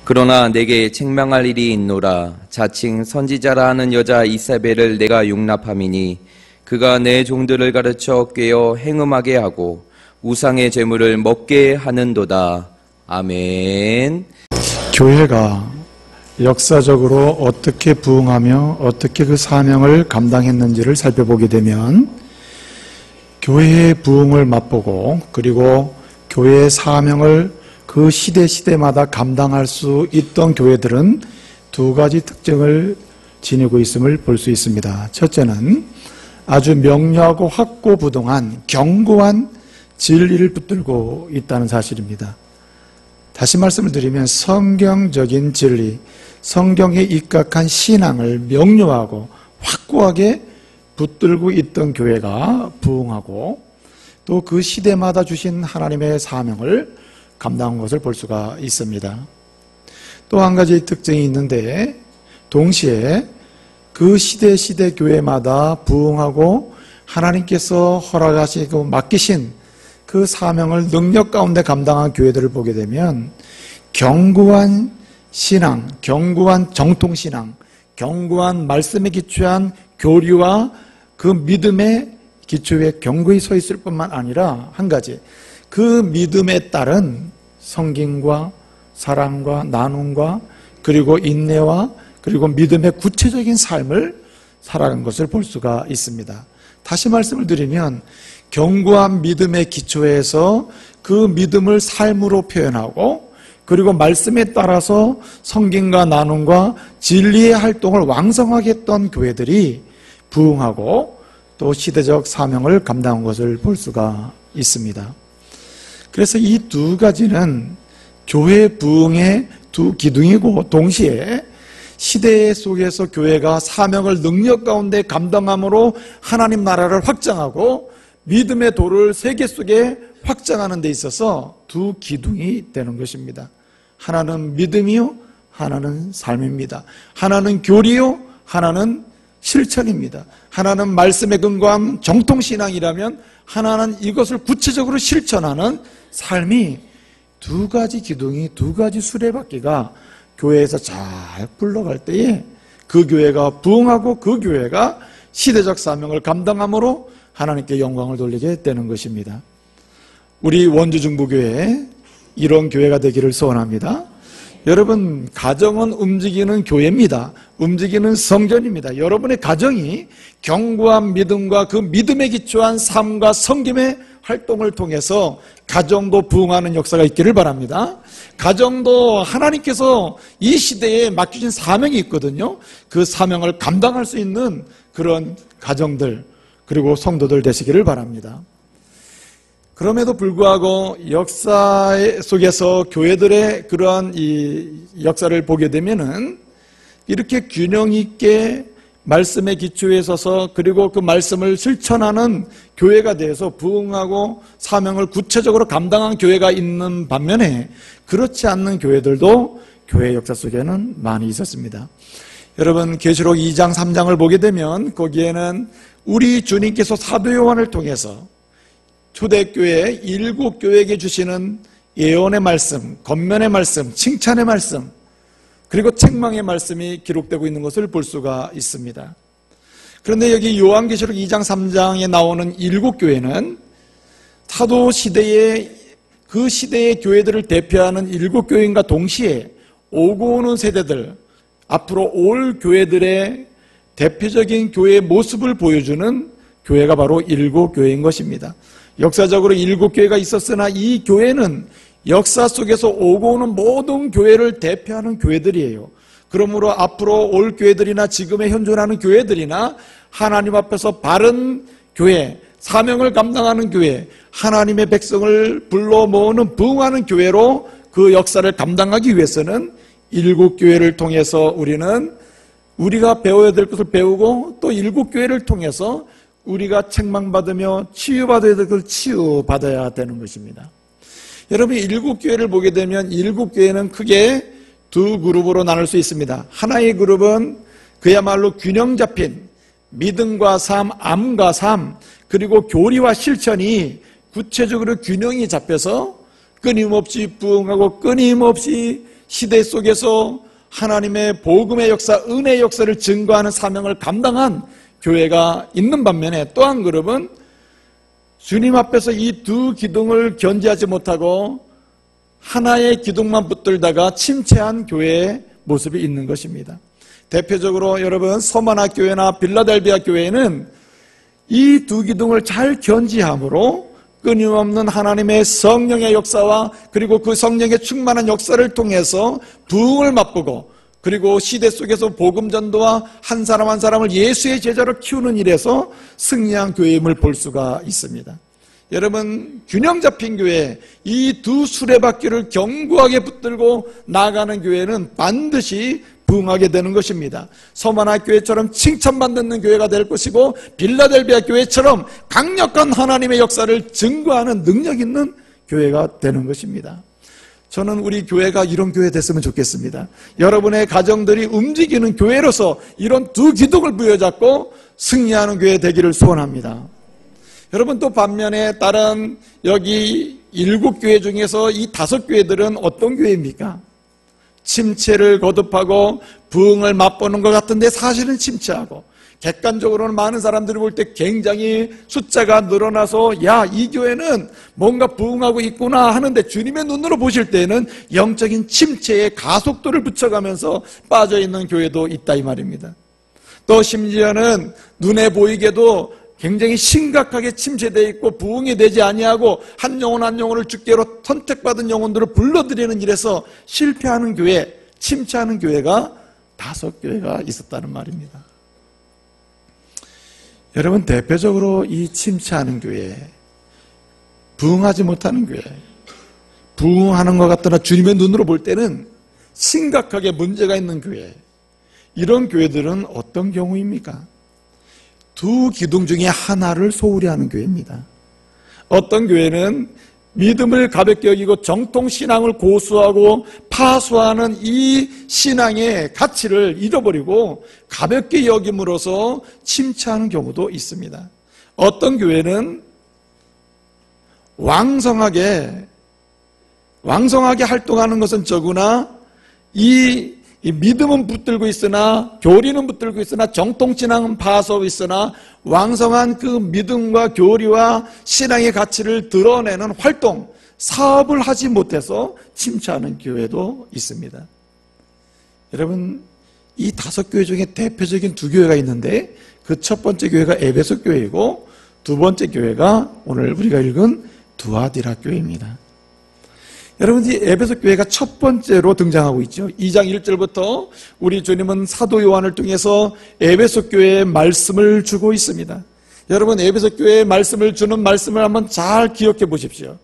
그러나 내게 책망할 일이 있노라. 자칭 선지자라 하는 여자 이사벨을 내가 용납함이니 그가 내 종들을 가르쳐 꾀어 행음하게 하고 우상의 제물을 먹게 하는도다. 아멘. 교회가 역사적으로 어떻게 부흥하며 어떻게 그 사명을 감당했는지를 살펴보게 되면 교회의 부흥을 맛보고 그리고 교회의 사명을 그 시대마다 감당할 수 있던 교회들은 두 가지 특징을 지니고 있음을 볼 수 있습니다. 첫째는 아주 명료하고 확고부동한 견고한 진리를 붙들고 있다는 사실입니다. 다시 말씀을 드리면 성경적인 진리, 성경에 입각한 신앙을 명료하고 확고하게 붙들고 있던 교회가 부흥하고 또 그 시대마다 주신 하나님의 사명을 감당한 것을 볼 수가 있습니다. 또 한 가지 특징이 있는데 동시에 그 시대 교회마다 부흥하고 하나님께서 허락하시고 맡기신 그 사명을 능력 가운데 감당한 교회들을 보게 되면 견고한 신앙, 견고한 정통신앙, 견고한 말씀에 기초한 교리와 그 믿음의 기초에 견고히 서 있을 뿐만 아니라 한 가지, 그 믿음에 따른 성김과 사랑과 나눔과 그리고 인내와 그리고 믿음의 구체적인 삶을 살아가는 것을 볼 수가 있습니다. 다시 말씀을 드리면 견고한 믿음의 기초에서 그 믿음을 삶으로 표현하고 그리고 말씀에 따라서 성김과 나눔과 진리의 활동을 왕성하게 했던 교회들이 부흥하고 또 시대적 사명을 감당한 것을 볼 수가 있습니다. 그래서 이 두 가지는 교회 부흥의 두 기둥이고 동시에 시대 속에서 교회가 사명을 능력 가운데 감당함으로 하나님 나라를 확장하고 믿음의 도를 세계 속에 확장하는 데 있어서 두 기둥이 되는 것입니다. 하나는 믿음이요, 하나는 삶입니다. 하나는 교리요, 하나는 실천입니다. 하나는 말씀에 근거한 정통신앙이라면 하나는 이것을 구체적으로 실천하는 삶이 두 가지 기둥이, 두 가지 수레바퀴가 교회에서 잘 굴러갈 때에 그 교회가 부흥하고 그 교회가 시대적 사명을 감당함으로 하나님께 영광을 돌리게 되는 것입니다. 우리 원주중부교회 이런 교회가 되기를 소원합니다. 여러분, 가정은 움직이는 교회입니다. 움직이는 성전입니다. 여러분의 가정이 견고한 믿음과 그 믿음에 기초한 삶과 성김의 활동을 통해서 가정도 부흥하는 역사가 있기를 바랍니다. 가정도 하나님께서 이 시대에 맡기신 사명이 있거든요. 그 사명을 감당할 수 있는 그런 가정들 그리고 성도들 되시기를 바랍니다. 그럼에도 불구하고 역사 속에서 교회들의 그러한 이 역사를 보게 되면은 이렇게 균형 있게 말씀의 기초에 서서 그리고 그 말씀을 실천하는 교회가 돼서 부흥하고 사명을 구체적으로 감당한 교회가 있는 반면에 그렇지 않는 교회들도 교회 역사 속에는 많이 있었습니다. 여러분, 계시록 2장 3장을 보게 되면 거기에는 우리 주님께서 사도 요한을 통해서 초대교회 7교회에게 주시는 예언의 말씀, 권면의 말씀, 칭찬의 말씀 그리고 책망의 말씀이 기록되고 있는 것을 볼 수가 있습니다. 그런데 여기 요한계시록 2장 3장에 나오는 7교회는 사도 시대의 그 시대의 교회들을 대표하는 7교회인과 동시에 오고 오는 세대들, 앞으로 올 교회들의 대표적인 교회의 모습을 보여주는 교회가 바로 7교회인 것입니다. 역사적으로 7교회가 있었으나 이 교회는 역사 속에서 오고 오는 모든 교회를 대표하는 교회들이에요. 그러므로 앞으로 올 교회들이나 지금의 현존하는 교회들이나 하나님 앞에서 바른 교회, 사명을 감당하는 교회, 하나님의 백성을 불러 모으는 부흥하는 교회로 그 역사를 감당하기 위해서는 7교회를 통해서 우리가 배워야 될 것을 배우고 또 7교회를 통해서 우리가 책망받으며 치유받아야 될 것을 치유받아야 되는 것입니다. 여러분, 7교회를 보게 되면 7교회는 크게 두 그룹으로 나눌 수 있습니다. 하나의 그룹은 그야말로 균형 잡힌 믿음과 삶, 암과 삶, 그리고 교리와 실천이 구체적으로 균형이 잡혀서 끊임없이 부흥하고 끊임없이 시대 속에서 하나님의 복음의 역사, 은혜의 역사를 증거하는 사명을 감당한 교회가 있는 반면에, 또 한 그룹은 주님 앞에서 이 두 기둥을 견지하지 못하고 하나의 기둥만 붙들다가 침체한 교회의 모습이 있는 것입니다. 대표적으로 여러분, 서머나 교회나 빌라델비아 교회는 이 두 기둥을 잘 견지함으로 끊임없는 하나님의 성령의 역사와 그리고 그 성령의 충만한 역사를 통해서 부흥을 맛보고, 그리고 시대 속에서 복음 전도와 한 사람 한 사람을 예수의 제자로 키우는 일에서 승리한 교회임을 볼 수가 있습니다. 여러분, 균형 잡힌 교회, 이 두 수레바퀴를 견고하게 붙들고 나가는 교회는 반드시 부흥하게 되는 것입니다. 서머나 교회처럼 칭찬받는 교회가 될 것이고, 빌라델비아 교회처럼 강력한 하나님의 역사를 증거하는 능력 있는 교회가 되는 것입니다. 저는 우리 교회가 이런 교회 됐으면 좋겠습니다. 여러분의 가정들이 움직이는 교회로서 이런 두 기둥을 부여잡고 승리하는 교회 되기를 소원합니다. 여러분, 또 반면에 다른 여기 7교회 중에서 이 5교회들은 어떤 교회입니까? 침체를 거듭하고 부흥을 맛보는 것 같은데 사실은 침체하고, 객관적으로는 많은 사람들이 볼 때 굉장히 숫자가 늘어나서 야, 이 교회는 뭔가 부흥하고 있구나 하는데, 주님의 눈으로 보실 때는 영적인 침체에 가속도를 붙여가면서 빠져있는 교회도 있다 이 말입니다. 또 심지어는 눈에 보이게도 굉장히 심각하게 침체되어 있고 부흥이 되지 아니하고 한 영혼 한 영혼을 주께로 선택받은 영혼들을 불러들이는 일에서 실패하는 교회, 침체하는 교회가 5교회가 있었다는 말입니다. 여러분, 대표적으로 이 침체하는 교회, 부흥하지 못하는 교회, 부흥하는 것 같더나 주님의 눈으로 볼 때는 심각하게 문제가 있는 교회, 이런 교회들은 어떤 경우입니까? 두 기둥 중에 하나를 소홀히 하는 교회입니다. 어떤 교회는 믿음을 가볍게 여기고 정통신앙을 고수하고 파수하는 이 신앙의 가치를 잃어버리고 가볍게 여김으로써 침체하는 경우도 있습니다. 어떤 교회는 왕성하게 활동하는 것은 적으나 이 믿음은 붙들고 있으나, 교리는 붙들고 있으나, 정통신앙은 파서 있으나 왕성한 그 믿음과 교리와 신앙의 가치를 드러내는 활동, 사업을 하지 못해서 침체하는 교회도 있습니다. 여러분, 이 5교회 중에 대표적인 2교회가 있는데, 그 첫 번째 교회가 에베소 교회이고 두 번째 교회가 오늘 우리가 읽은 두아디라 교회입니다. 여러분, 이 에베소 교회가 첫 번째로 등장하고 있죠. 2장 1절부터 우리 주님은 사도 요한을 통해서 에베소 교회에 말씀을 주고 있습니다. 여러분, 에베소 교회에 말씀을 주는 말씀을 한번 잘 기억해 보십시오.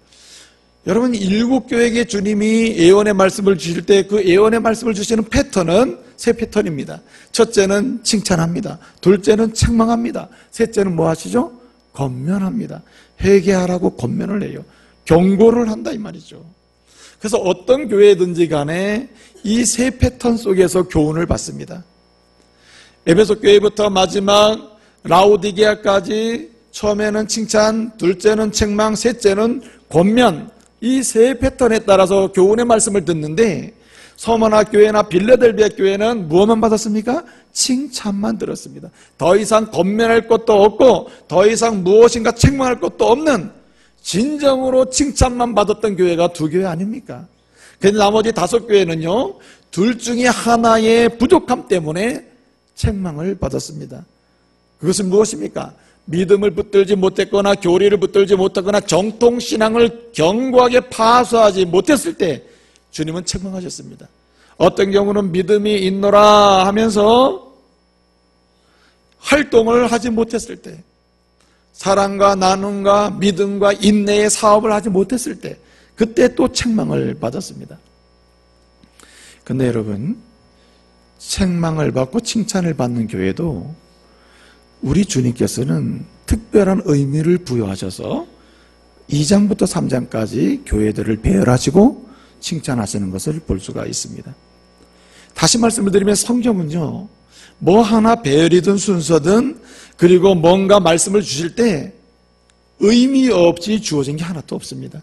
여러분, 7교회에게 주님이 예언의 말씀을 주실 때 그 예언의 말씀을 주시는 패턴은 3패턴입니다. 첫째는 칭찬합니다. 둘째는 책망합니다. 셋째는 뭐 하시죠? 권면합니다. 회개하라고 권면을 해요. 경고를 한다 이 말이죠. 그래서 어떤 교회든지 간에 이 3패턴 속에서 교훈을 받습니다. 에베소 교회부터 마지막 라오디게아까지 처음에는 칭찬, 둘째는 책망, 셋째는 권면, 이 3패턴에 따라서 교훈의 말씀을 듣는데, 서머나 교회나 빌라델비아 교회는 무엇만 받았습니까? 칭찬만 들었습니다. 더 이상 권면할 것도 없고 더 이상 무엇인가 책망할 것도 없는 진정으로 칭찬만 받았던 교회가 2교회 아닙니까? 그런데 나머지 5교회는요, 둘 중에 하나의 부족함 때문에 책망을 받았습니다. 그것은 무엇입니까? 믿음을 붙들지 못했거나 교리를 붙들지 못하거나 정통신앙을 견고하게 파수하지 못했을 때 주님은 책망하셨습니다. 어떤 경우는 믿음이 있노라 하면서 활동을 하지 못했을 때, 사랑과 나눔과 믿음과 인내의 사업을 하지 못했을 때, 그때 또 책망을 받았습니다. 그런데 여러분, 책망을 받고 칭찬을 받는 교회도 우리 주님께서는 특별한 의미를 부여하셔서 2장부터 3장까지 교회들을 배열하시고 칭찬하시는 것을 볼 수가 있습니다. 다시 말씀을 드리면 성경은요, 뭐 하나 배열이든 순서든 그리고 뭔가 말씀을 주실 때 의미 없이 주어진 게 하나도 없습니다.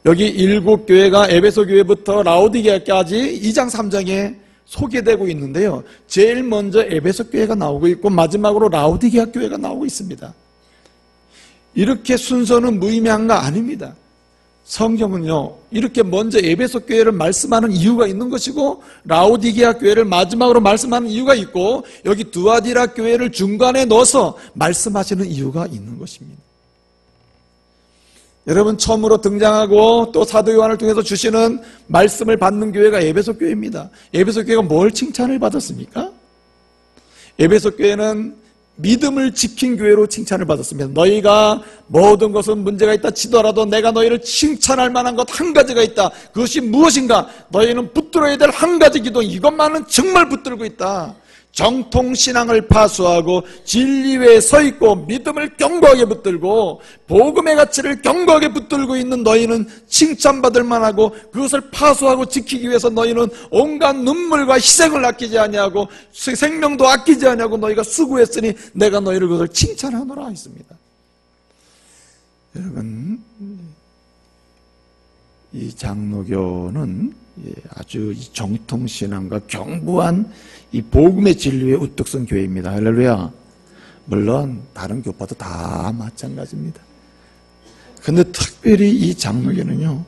여기 7교회가 에베소 교회부터 라오디게아까지 2장 3장에 소개되고 있는데요. 제일 먼저 에베소 교회가 나오고 있고 마지막으로 라오디게아 교회가 나오고 있습니다. 이렇게 순서는 무의미한가? 아닙니다. 성경은요, 이렇게 먼저 에베소 교회를 말씀하는 이유가 있는 것이고 라오디게아 교회를 마지막으로 말씀하는 이유가 있고 여기 두아디라 교회를 중간에 넣어서 말씀하시는 이유가 있는 것입니다. 여러분, 처음으로 등장하고 또 사도 요한을 통해서 주시는 말씀을 받는 교회가 에베소 교회입니다. 에베소 교회가 뭘 칭찬을 받았습니까? 에베소 교회는 믿음을 지킨 교회로 칭찬을 받았습니다. 너희가 모든 것은 문제가 있다 치더라도 내가 너희를 칭찬할 만한 것 한 가지가 있다. 그것이 무엇인가? 너희는 붙들어야 될 한 가지 기둥, 이것만은 정말 붙들고 있다. 정통신앙을 파수하고 진리 외에 서 있고 믿음을 견고하게 붙들고 복음의 가치를 견고하게 붙들고 있는 너희는 칭찬받을 만하고 그것을 파수하고 지키기 위해서 너희는 온갖 눈물과 희생을 아끼지 아니하고 생명도 아끼지 아니하고 너희가 수고했으니 내가 너희를 그것을 칭찬하노라 했습니다. 여러분, 이 장로교는 아주 정통신앙과 견고한 이 복음의 진리에 우뚝 선 교회입니다. 할렐루야. 물론 다른 교파도 다 마찬가지입니다. 근데 특별히 이 장로교는요,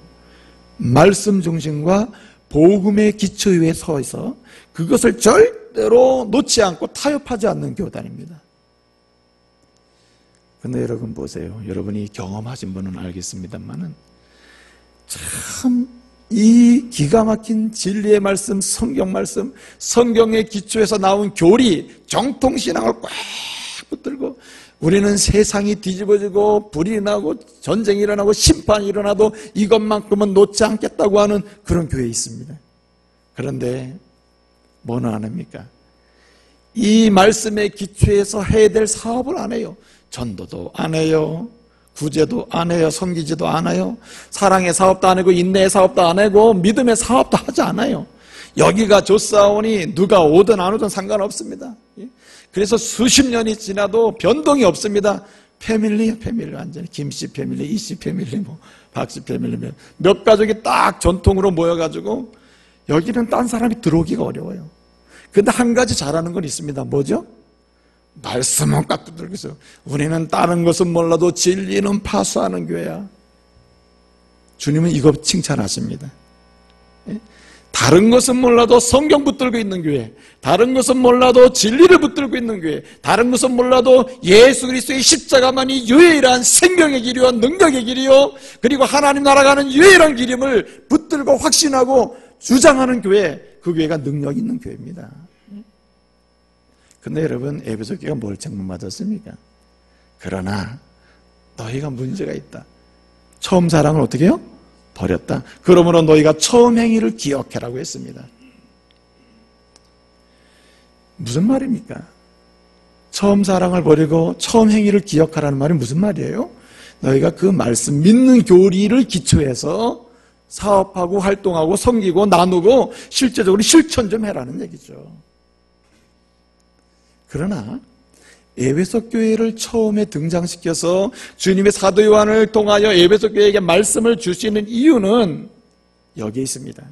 말씀 중심과 복음의 기초 위에 서 있어 그것을 절대로 놓지 않고 타협하지 않는 교단입니다. 근데 여러분 보세요. 여러분이 경험하신 분은 알겠습니다만은 참 이 기가 막힌 진리의 말씀, 성경 말씀, 성경의 기초에서 나온 교리, 정통신앙을 꽉 붙들고 우리는 세상이 뒤집어지고 불이 나고 전쟁이 일어나고 심판이 일어나도 이것만큼은 놓지 않겠다고 하는 그런 교회에 있습니다. 그런데 뭐는 안 합니까? 이 말씀의 기초에서 해야 될 사업을 안 해요. 전도도 안 해요. 구제도 안 해요. 섬기지도 않아요. 사랑의 사업도 안 하고 인내의 사업도 안 하고 믿음의 사업도 하지 않아요. 여기가 좋사오니 누가 오든 안 오든 상관없습니다. 그래서 수십 년이 지나도 변동이 없습니다. 패밀리 완전히 김씨 패밀리, 이씨 패밀리, 박씨 패밀리 몇 가족이 딱 전통으로 모여가지고 여기는 딴 사람이 들어오기가 어려워요. 근데 한 가지 잘하는 건 있습니다. 뭐죠? 말씀은 꽉 붙들고 있어요. 우리는 다른 것은 몰라도 진리는 파수하는 교회야. 주님은 이거 칭찬하십니다. 다른 것은 몰라도 성경 붙들고 있는 교회, 다른 것은 몰라도 진리를 붙들고 있는 교회, 다른 것은 몰라도 예수 그리스도의 십자가만이 유일한 생명의 길이요 능력의 길이요 그리고 하나님 나라 가는 유일한 길임을 붙들고 확신하고 주장하는 교회, 그 교회가 능력 있는 교회입니다. 근데 여러분, 에베소 교회가 뭘 책망받았습니까? 그러나 너희가 문제가 있다. 처음 사랑을 어떻게 해요? 버렸다. 그러므로 너희가 처음 행위를 기억해라고 했습니다. 무슨 말입니까? 처음 사랑을 버리고 처음 행위를 기억하라는 말이 무슨 말이에요? 너희가 그 말씀 믿는 교리를 기초해서 사업하고 활동하고 섬기고 나누고 실제적으로 실천 좀 해라는 얘기죠. 그러나 에베소 교회를 처음에 등장시켜서 주님의 사도 요한을 통하여 에베소 교회에게 말씀을 주시는 이유는 여기에 있습니다.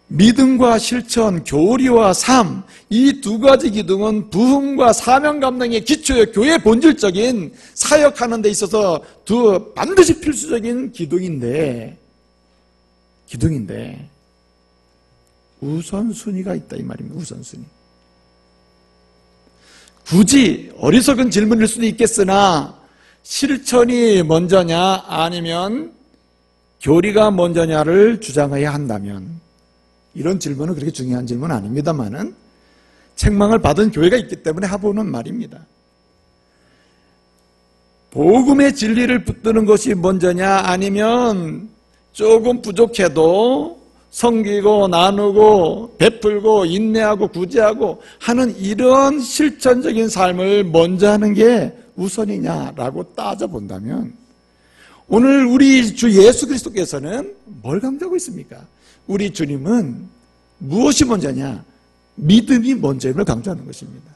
믿음과 실천, 교리와 삶, 이 두 가지 기둥은 부흥과 사명 감당의 기초의 교회의 본질적인 사역하는 데 있어서 반드시 필수적인 기둥인데 우선순위가 있다 이 말입니다. 우선순위. 굳이 어리석은 질문일 수도 있겠으나 실천이 먼저냐 아니면 교리가 먼저냐를 주장해야 한다면 이런 질문은 그렇게 중요한 질문은 아닙니다만은 책망을 받은 교회가 있기 때문에 해보는 말입니다. 복음의 진리를 붙드는 것이 먼저냐 아니면 조금 부족해도 섬기고 나누고 베풀고 인내하고 구제하고 하는 이런 실천적인 삶을 먼저 하는 게 우선이냐라고 따져본다면 오늘 우리 주 예수 그리스도께서는 뭘 강조하고 있습니까? 우리 주님은 무엇이 먼저냐? 믿음이 먼저임을 강조하는 것입니다.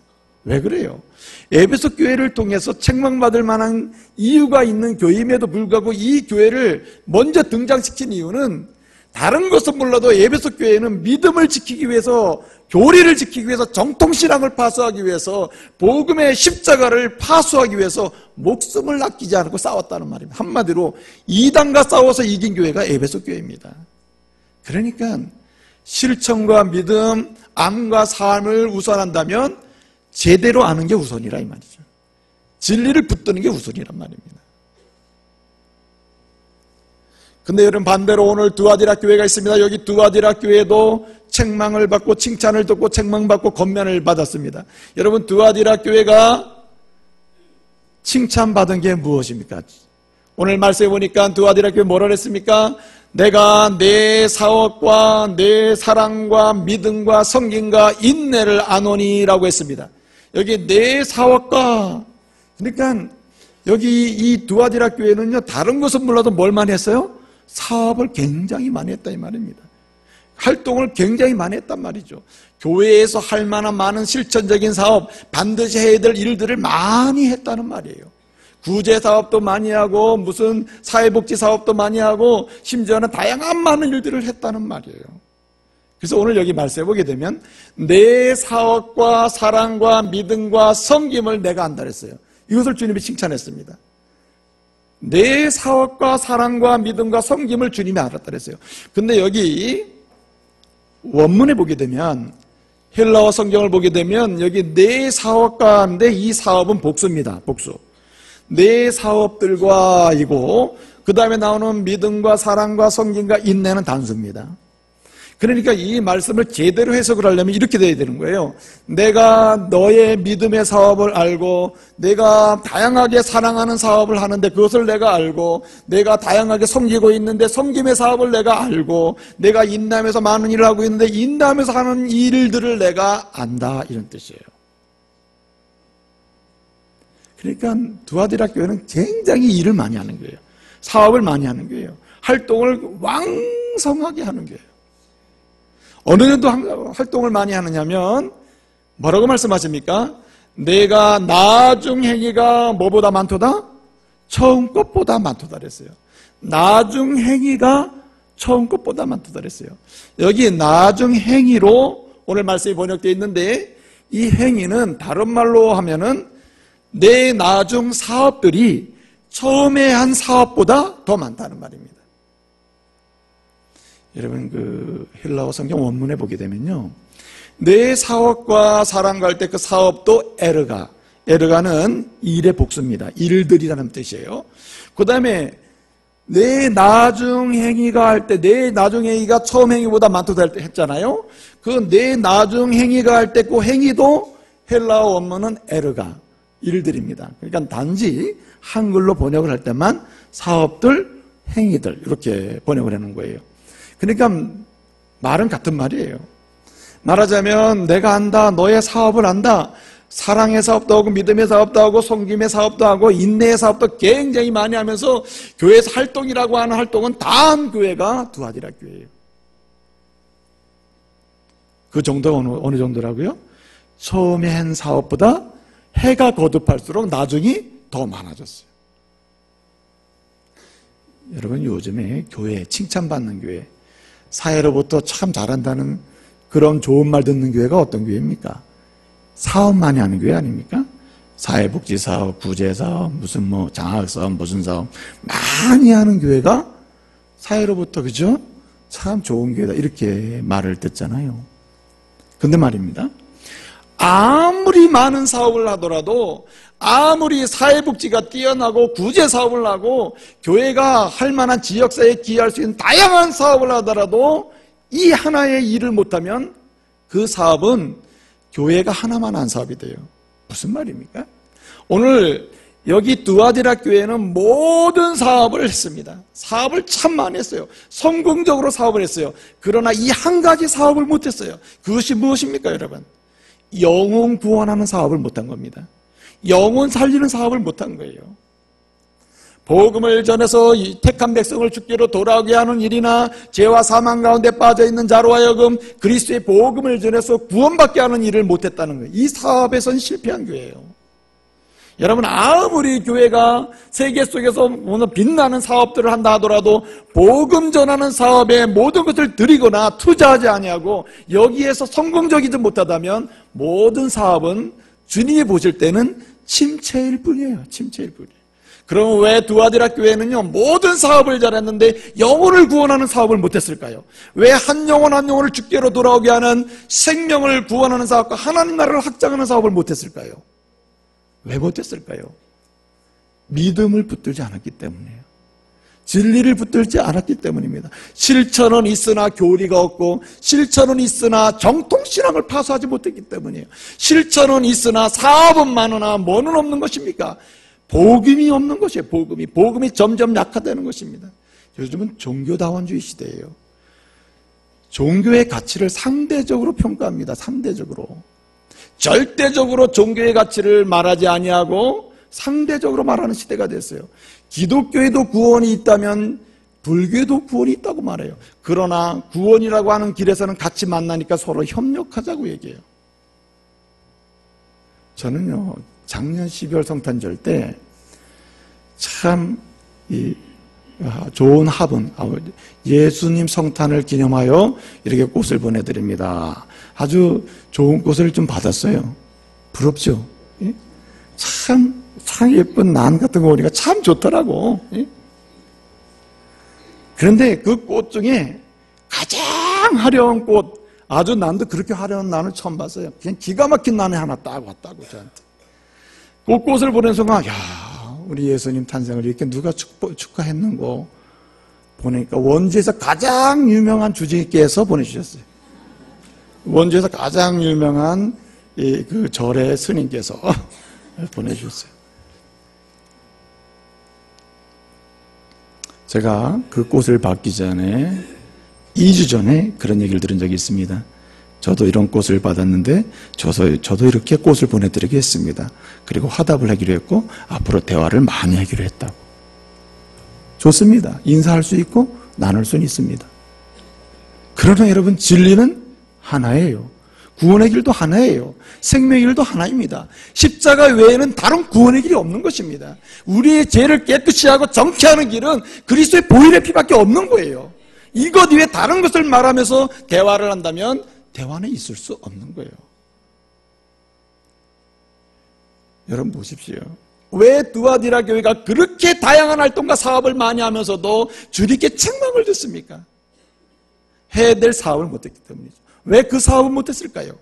왜 그래요? 에베소 교회를 통해서 책망받을 만한 이유가 있는 교회임에도 불구하고 이 교회를 먼저 등장시킨 이유는 다른 것은 몰라도 에베소 교회는 믿음을 지키기 위해서, 교리를 지키기 위해서, 정통신앙을 파수하기 위해서, 복음의 십자가를 파수하기 위해서 목숨을 아끼지 않고 싸웠다는 말입니다. 한마디로 이단과 싸워서 이긴 교회가 에베소 교회입니다. 그러니까 실천과 믿음, 암과 삶을 우선한다면 제대로 아는 게 우선이라 이 말이죠. 진리를 붙드는 게 우선이란 말입니다. 근데 여러분, 반대로 오늘 두아디라 교회가 있습니다. 여기 두아디라 교회도 책망을 받고 칭찬을 듣고 책망받고 권면을 받았습니다. 여러분, 두아디라 교회가 칭찬받은 게 무엇입니까? 오늘 말씀해 보니까 두아디라 교회 뭐라 그랬습니까? 내가 내 사업과 내 사랑과 믿음과 성김과 인내를 아노니라고 했습니다. 여기 내 사업과, 그러니까 여기 이 두아디라 교회는요, 다른 것은 몰라도 뭘 많이 했어요? 사업을 굉장히 많이 했다 이 말입니다. 활동을 굉장히 많이 했단 말이죠. 교회에서 할 만한 많은 실천적인 사업, 반드시 해야 될 일들을 많이 했다는 말이에요. 구제 사업도 많이 하고 무슨 사회복지 사업도 많이 하고 심지어는 다양한 많은 일들을 했다는 말이에요. 그래서 오늘 여기 말씀해 보게 되면 내 사업과 사랑과 믿음과 섬김을 내가 한다 그랬어요. 이것을 주님이 칭찬했습니다. 내 사업과 사랑과 믿음과 섬김을 주님이 알았다 그랬어요. 근데 여기 원문에 보게 되면, 헬라어 성경을 보게 되면 여기 내 사업과 하는데 이 사업은 복수입니다. 복수. 내 사업들과 이고 그 다음에 나오는 믿음과 사랑과 섬김과 인내는 단수입니다. 그러니까 이 말씀을 제대로 해석을 하려면 이렇게 돼야 되는 거예요. 내가 너의 믿음의 사업을 알고, 내가 다양하게 사랑하는 사업을 하는데 그것을 내가 알고, 내가 다양하게 섬기고 있는데 섬김의 사업을 내가 알고, 내가 인내하면서 많은 일을 하고 있는데 인내하면서 하는 일들을 내가 안다, 이런 뜻이에요. 그러니까 두아디라 교회는 굉장히 일을 많이 하는 거예요. 사업을 많이 하는 거예요. 활동을 왕성하게 하는 거예요. 어느 정도 활동을 많이 하느냐면 뭐라고 말씀하십니까? 내가 나중 행위가 뭐보다 많도다? 처음 것보다 많도다 그랬어요. 나중 행위가 처음 것보다 많도다 그랬어요. 여기 나중 행위로 오늘 말씀이 번역되어 있는데, 이 행위는 다른 말로 하면은 내 나중 사업들이 처음에 한 사업보다 더 많다는 말입니다. 여러분, 그 헬라어 성경 원문에 보게 되면요, 내 사업과 사랑과 할 때 그 사업도 에르가는 일의 복수입니다. 일들이라는 뜻이에요. 그 다음에 내 나중 행위가 할 때, 내 나중 행위가 처음 행위보다 많다고 했잖아요. 그 내 나중 행위가 할 때 그 행위도 헬라어 원문은 에르가, 일들입니다. 그러니까 단지 한글로 번역을 할 때만 사업들, 행위들 이렇게 번역을 하는 거예요. 그러니까 말은 같은 말이에요. 말하자면 내가 안다, 너의 사업을 안다, 사랑의 사업도 하고 믿음의 사업도 하고 섬김의 사업도 하고 인내의 사업도 굉장히 많이 하면서 교회에서 활동이라고 하는 활동은 다 한 교회가 두아디라 교회예요. 그 정도가 어느 정도라고요? 처음에 한 사업보다 해가 거듭할수록 나중이 더 많아졌어요. 여러분, 요즘에 교회, 칭찬받는 교회, 사회로부터 참 잘한다는 그런 좋은 말 듣는 교회가 어떤 교회입니까? 사업 많이 하는 교회 아닙니까? 사회복지 사업, 구제 사업, 무슨 뭐 장학 사업, 무슨 사업 많이 하는 교회가 사회로부터, 그죠? 참 좋은 교회다, 이렇게 말을 듣잖아요. 근데 말입니다, 아무리 많은 사업을 하더라도, 아무리 사회복지가 뛰어나고 구제 사업을 하고 교회가 할 만한 지역사회에 기여할 수 있는 다양한 사업을 하더라도 이 하나의 일을 못하면 그 사업은 교회가 하나만 한 사업이 돼요. 무슨 말입니까? 오늘 여기 두아디라 교회는 모든 사업을 했습니다. 사업을 참 많이 했어요. 성공적으로 사업을 했어요. 그러나 이 한 가지 사업을 못했어요. 그것이 무엇입니까, 여러분? 영혼 구원하는 사업을 못한 겁니다. 영혼 살리는 사업을 못한 거예요. 복음을 전해서 이 택한 백성을 주께로 돌아오게 하는 일이나 죄와 사망 가운데 빠져있는 자로 하여금 그리스도의 복음을 전해서 구원받게 하는 일을 못했다는 거예요. 이 사업에선 실패한 교회예요. 여러분, 아무리 교회가 세계 속에서 빛나는 사업들을 한다 하더라도 복음 전하는 사업에 모든 것을 드리거나 투자하지 아니하고 여기에서 성공적이지 못하다면 모든 사업은 주님이 보실 때는 침체일 뿐이에요. 침체일 뿐이에요. 그럼 왜 두아디라 교회는요 모든 사업을 잘했는데 영혼을 구원하는 사업을 못했을까요? 왜 한 영혼 한 영혼을 주께로 돌아오게 하는 생명을 구원하는 사업과 하나님 나라를 확장하는 사업을 못했을까요? 왜 못했을까요? 믿음을 붙들지 않았기 때문이에요. 진리를 붙들지 않았기 때문입니다. 실천은 있으나 교리가 없고, 실천은 있으나 정통신앙을 파수하지 못했기 때문이에요. 실천은 있으나 사업은 많으나 뭐는 없는 것입니까? 복음이 없는 것이에요. 복음이 점점 약화되는 것입니다. 요즘은 종교다원주의 시대예요. 종교의 가치를 상대적으로 평가합니다. 상대적으로. 절대적으로 종교의 가치를 말하지 아니하고 상대적으로 말하는 시대가 됐어요. 기독교에도 구원이 있다면 불교에도 구원이 있다고 말해요. 그러나 구원이라고 하는 길에서는 같이 만나니까 서로 협력하자고 얘기해요. 저는요 작년 12월 성탄절 때 참 좋은 화분, 예수님 성탄을 기념하여 이렇게 꽃을 보내드립니다. 아주 좋은 꽃을 좀 받았어요. 부럽죠? 참 예쁜 난 같은 거 보니까 참 좋더라고. 그런데 그 꽃 중에 가장 화려한 꽃, 아주 난도 그렇게 화려한 난을 처음 봤어요. 그냥 기가 막힌 난이 하나 딱 왔다고 저한테. 그 꽃을 보낸 순간, 야, 우리 예수님 탄생을 이렇게 누가 축하했는고 보니까 원주에서 가장 유명한 주지께서 보내주셨어요. 원주에서 가장 유명한 그 절의 스님께서 보내주셨어요. 제가 그 꽃을 받기 전에 2주 전에 그런 얘기를 들은 적이 있습니다. 저도 이런 꽃을 받았는데 저도 이렇게 꽃을 보내드리겠습니다. 그리고 화답을 하기로 했고 앞으로 대화를 많이 하기로 했다고. 좋습니다. 인사할 수 있고 나눌 수는 있습니다. 그러나 여러분, 진리는 하나예요. 구원의 길도 하나예요. 생명의 길도 하나입니다. 십자가 외에는 다른 구원의 길이 없는 것입니다. 우리의 죄를 깨끗이 하고 정케하는 길은 그리스도의 보혈의 피밖에 없는 거예요. 이것 이외에 다른 것을 말하면서 대화를 한다면 대화는 있을 수 없는 거예요. 여러분 보십시오. 왜 두아디라 교회가 그렇게 다양한 활동과 사업을 많이 하면서도 주님께 책망을 듣습니까? 해야 될 사업을 못했기 때문이죠. 왜 그 사업을 못했을까요?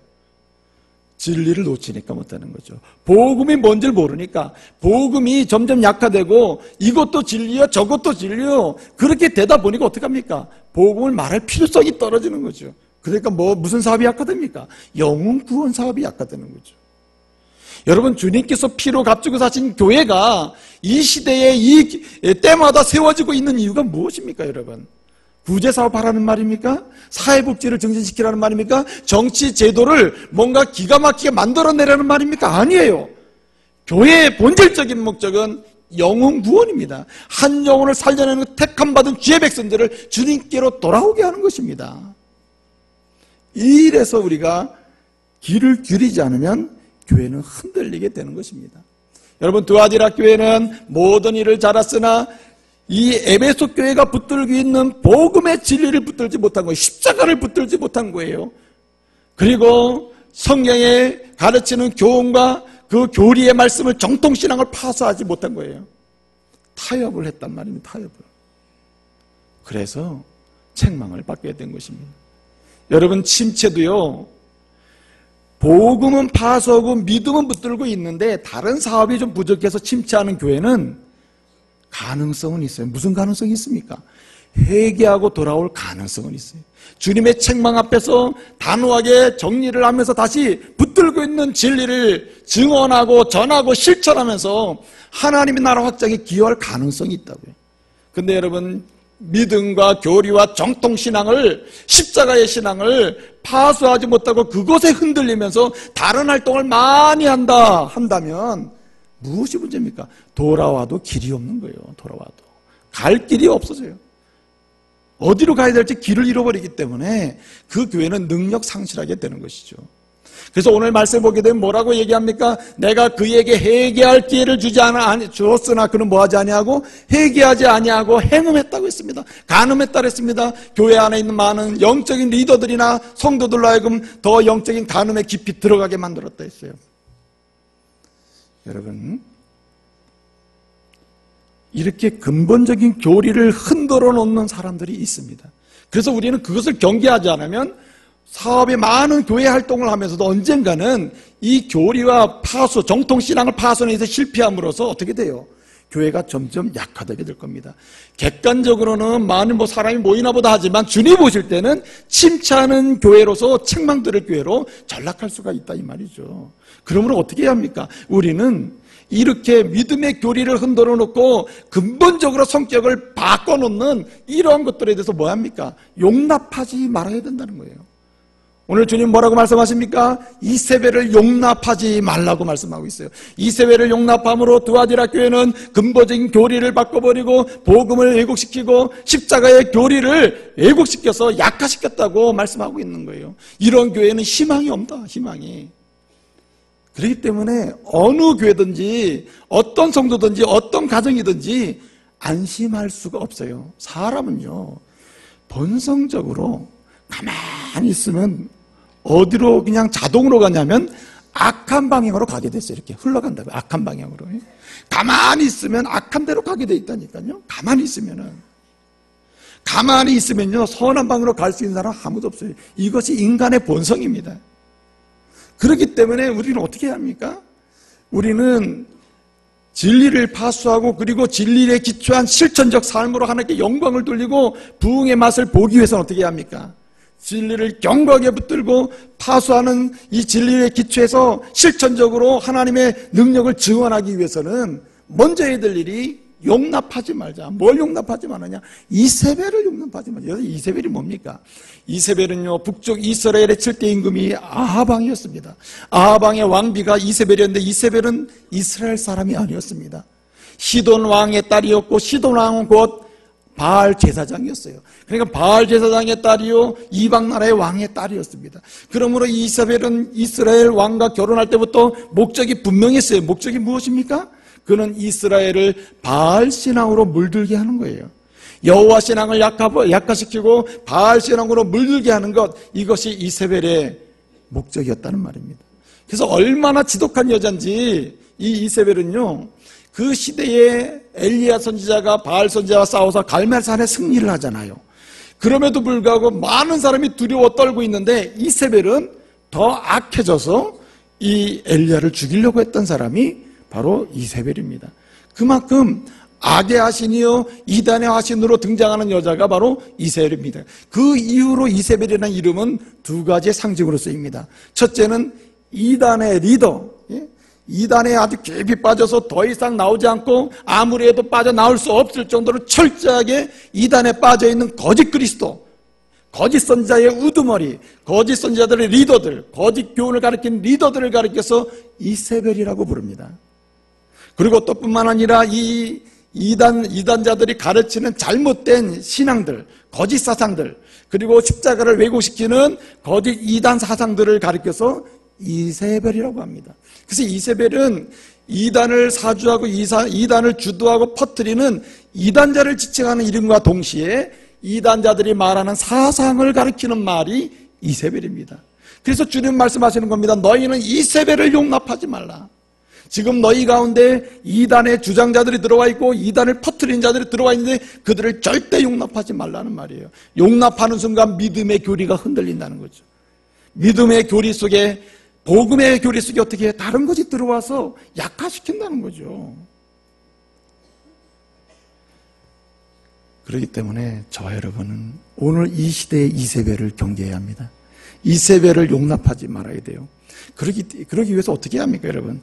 진리를 놓치니까 못하는 거죠. 복음이 뭔지를 모르니까, 복음이 점점 약화되고 이것도 진리요 저것도 진리요 그렇게 되다 보니까 어떡합니까? 복음을 말할 필요성이 떨어지는 거죠. 그러니까 무슨 사업이 약화됩니까? 영혼 구원 사업이 약화되는 거죠. 여러분, 주님께서 피로 값주고 사신 교회가 이 시대에 이 때마다 세워지고 있는 이유가 무엇입니까, 여러분? 구제사업 하라는 말입니까? 사회복지를 증진시키라는 말입니까? 정치 제도를 뭔가 기가 막히게 만들어내라는 말입니까? 아니에요. 교회의 본질적인 목적은 영혼 구원입니다. 한 영혼을 살려내는 택함받은 주의 백성들을 주님께로 돌아오게 하는 것입니다. 이 일에서 우리가 귀를 기울이지 않으면 교회는 흔들리게 되는 것입니다. 여러분, 두아디라 교회는 모든 일을 잘했으나 이 에베소 교회가 붙들고 있는 복음의 진리를 붙들지 못한 거예요. 십자가를 붙들지 못한 거예요. 그리고 성경에 가르치는 교훈과 그 교리의 말씀을 정통신앙을 파수하지 못한 거예요. 타협을 했단 말입니다. 타협을. 그래서 책망을 받게 된 것입니다. 여러분, 침체도요, 복음은 파수하고 믿음은 붙들고 있는데 다른 사업이 좀 부족해서 침체하는 교회는 가능성은 있어요. 무슨 가능성이 있습니까? 회개하고 돌아올 가능성은 있어요. 주님의 책망 앞에서 단호하게 정리를 하면서 다시 붙들고 있는 진리를 증언하고 전하고 실천하면서 하나님의 나라 확장에 기여할 가능성이 있다고요. 근데 여러분, 믿음과 교리와 정통신앙을, 십자가의 신앙을 파수하지 못하고 그것에 흔들리면서 다른 활동을 많이 한다면 무엇이 문제입니까? 돌아와도 길이 없는 거예요. 돌아와도 갈 길이 없어져요. 어디로 가야 될지 길을 잃어버리기 때문에 그 교회는 능력 상실하게 되는 것이죠. 그래서 오늘 말씀 보게 되면 뭐라고 얘기합니까? 내가 그에게 회개할 기회를 주었으나 그는 뭐하지 아니하고 회개하지 아니하고 행음했다고 했습니다. 간음했다 했습니다. 교회 안에 있는 많은 영적인 리더들이나 성도들로 하여금 더 영적인 간음에 깊이 들어가게 만들었다 했어요. 여러분, 이렇게 근본적인 교리를 흔들어 놓는 사람들이 있습니다. 그래서 우리는 그것을 경계하지 않으면 사업에 많은 교회 활동을 하면서도 언젠가는 이 교리와 파수, 정통신앙을 파손해서 실패함으로써 어떻게 돼요? 교회가 점점 약화되게 될 겁니다. 객관적으로는 많은 사람이 모이나 보다 하지만 주님 보실 때는 침체하는 교회로서 책망들을 교회로 전락할 수가 있다 이 말이죠. 그러므로 어떻게 해야 합니까? 우리는 이렇게 믿음의 교리를 흔들어 놓고 근본적으로 성격을 바꿔놓는 이러한 것들에 대해서 뭐 합니까? 용납하지 말아야 된다는 거예요. 오늘 주님 뭐라고 말씀하십니까? 이세벨을 용납하지 말라고 말씀하고 있어요. 이세벨을 용납함으로 두아디라 교회는 근본적인 교리를 바꿔버리고 복음을 왜곡시키고 십자가의 교리를 왜곡시켜서 약화시켰다고 말씀하고 있는 거예요. 이런 교회는 희망이 없다. 희망이. 그렇기 때문에 어느 교회든지 어떤 성도든지 어떤 가정이든지 안심할 수가 없어요. 사람은요 본성적으로 가만히 있으면 어디로 그냥 자동으로 가냐면 악한 방향으로 가게 됐어요. 이렇게 흘러간다고요. 악한 방향으로. 가만히 있으면 악한 데로 가게 돼 있다니까요. 가만히 있으면요 선한 방향으로 갈 수 있는 사람 아무도 없어요. 이것이 인간의 본성입니다. 그렇기 때문에 우리는 어떻게 해야 합니까? 우리는 진리를 파수하고 그리고 진리에 기초한 실천적 삶으로 하나님께 영광을 돌리고 부흥의 맛을 보기 위해서는 어떻게 해야 합니까? 진리를 견고하게 붙들고 파수하는 이 진리에 기초해서 실천적으로 하나님의 능력을 증언하기 위해서는 먼저 해야 될 일이 용납하지 말자. 뭘 용납하지 말느냐? 이세벨을 용납하지 말자. 이세벨이 뭡니까? 이세벨은요 북쪽 이스라엘의 7대 임금이 아하방이었습니다. 아하방의 왕비가 이세벨이었는데 이세벨은 이스라엘 사람이 아니었습니다. 시돈 왕의 딸이었고 시돈 왕은 곧 바알 제사장이었어요. 그러니까 바알 제사장의 딸이요 이방 나라의 왕의 딸이었습니다. 그러므로 이세벨은 이스라엘 왕과 결혼할 때부터 목적이 분명했어요. 목적이 무엇입니까? 그는 이스라엘을 바알 신앙으로 물들게 하는 거예요. 여호와 신앙을 약화시키고 바알 신앙으로 물들게 하는 것, 이것이 이세벨의 목적이었다는 말입니다. 그래서 얼마나 지독한 여잔지 이 이세벨은요 그 시대에 엘리야 선지자가 바알 선지자와 싸워서 갈멜산에 승리를 하잖아요. 그럼에도 불구하고 많은 사람이 두려워 떨고 있는데 이세벨은 더 악해져서 이 엘리야를 죽이려고 했던 사람이 바로 이세벨입니다. 그만큼 악의 화신이요 이단의 화신으로 등장하는 여자가 바로 이세벨입니다. 그 이후로 이세벨이라는 이름은 두 가지의 상징으로 쓰입니다. 첫째는 이단의 리더, 이단에 아주 깊이 빠져서 더 이상 나오지 않고 아무리 해도 빠져나올 수 없을 정도로 철저하게 이단에 빠져있는 거짓 그리스도, 거짓 선지자의 우두머리, 거짓 선지자들의 리더들, 거짓 교훈을 가리키는 리더들을 가리켜서 이세벨이라고 부릅니다. 그리고 또 뿐만 아니라 이 이단자들이 가르치는 잘못된 신앙들, 거짓 사상들, 그리고 십자가를 왜곡시키는 거짓 이단 사상들을 가리켜서 이세벨이라고 합니다. 그래서 이세벨은 이단을 사주하고 이단을 주도하고 퍼뜨리는 이단자를 지칭하는 이름과 동시에 이단자들이 말하는 사상을 가리키는 말이 이세벨입니다. 그래서 주님 말씀하시는 겁니다. 너희는 이세벨을 용납하지 말라. 지금 너희 가운데 이단의 주장자들이 들어와 있고 이단을 퍼뜨리는 자들이 들어와 있는데 그들을 절대 용납하지 말라는 말이에요. 용납하는 순간 믿음의 교리가 흔들린다는 거죠. 믿음의 교리 속에, 복음의 교리 속에 어떻게 다른 것이 들어와서 약화시킨다는 거죠. 그렇기 때문에 저와 여러분은 오늘 이 시대의 이세벨을 경계해야 합니다. 이세벨을 용납하지 말아야 돼요. 그러기 위해서 어떻게 해야 합니까, 여러분?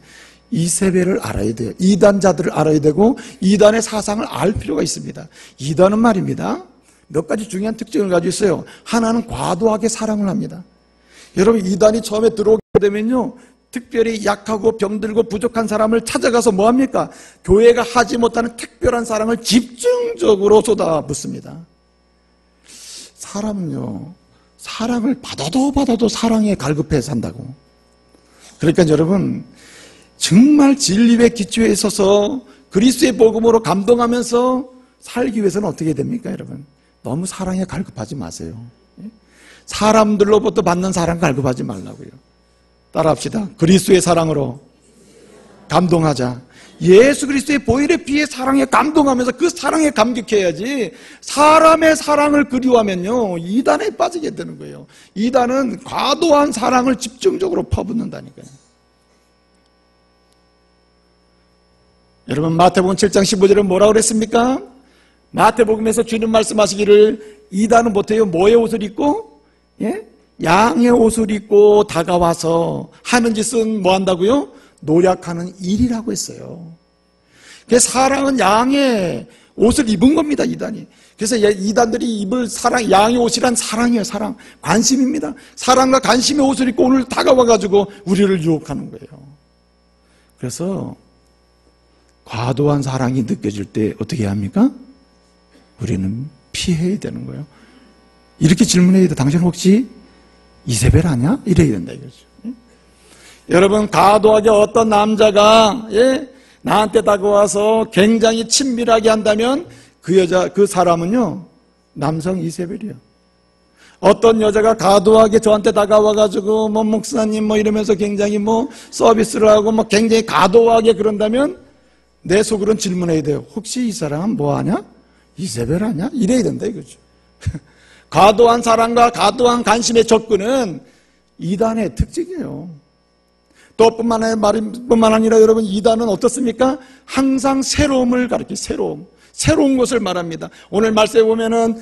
이세벨을 알아야 돼요. 이단자들을 알아야 되고 이단의 사상을 알 필요가 있습니다. 이단은 말입니다, 몇 가지 중요한 특징을 가지고 있어요. 하나는 과도하게 사랑을 합니다. 여러분, 이단이 처음에 들어오게 되면요 특별히 약하고 병들고 부족한 사람을 찾아가서 뭐합니까? 교회가 하지 못하는 특별한 사랑을 집중적으로 쏟아붓습니다. 사람은요, 사랑을 받아도 사랑에 갈급해 산다고. 그러니까 여러분, 정말 진리의 기초에 있어서 그리스도의 복음으로 감동하면서 살기 위해서는 어떻게 됩니까, 여러분? 너무 사랑에 갈급하지 마세요. 사람들로부터 받는 사랑 갈급하지 말라고요. 따라합시다. 그리스도의 사랑으로 감동하자. 예수 그리스도의 보혈의 피의 사랑에 감동하면서 그 사랑에 감격해야지, 사람의 사랑을 그리워하면요 이단에 빠지게 되는 거예요. 이단은 과도한 사랑을 집중적으로 퍼붓는다니까요. 여러분, 마태복음 7장 15절에 뭐라고 그랬습니까? 마태복음에서 주님 말씀하시기를 이단은 못해요. 뭐의 옷을 입고? 예? 양의 옷을 입고 다가와서 하는 짓은 뭐 한다고요? 노력하는 일이라고 했어요. 그래서 사랑은 양의 옷을 입은 겁니다, 이단이. 그래서 이단들이 입을 사랑, 양의 옷이란 사랑이에요, 사랑. 관심입니다. 사랑과 관심의 옷을 입고 오늘 다가와가지고 우리를 유혹하는 거예요. 그래서 과도한 사랑이 느껴질 때 어떻게 해야 합니까? 우리는 피해야 되는 거예요. 이렇게 질문해야 돼. 당신 혹시 이세벨 아냐? 이래야 된다 이거죠. 여러분, 과도하게 어떤 남자가 나한테 다가와서 굉장히 친밀하게 한다면 그 사람은요 남성 이세벨이에요. 어떤 여자가 과도하게 저한테 다가와가지고 뭐 목사님 뭐 이러면서 굉장히 뭐 서비스를 하고 뭐 굉장히 과도하게 그런다면 내 속으로는 질문해야 돼요. 혹시 이 사람은 뭐 하냐? 이세벨 아냐? 이래야 된다 이거죠. 과도한 사랑과 과도한 관심의 접근은 이단의 특징이에요. 또 뿐만 아니라 여러분, 이단은 어떻습니까? 항상 새로움을 가리키고 새로운 것을 말합니다. 오늘 말씀에 보면은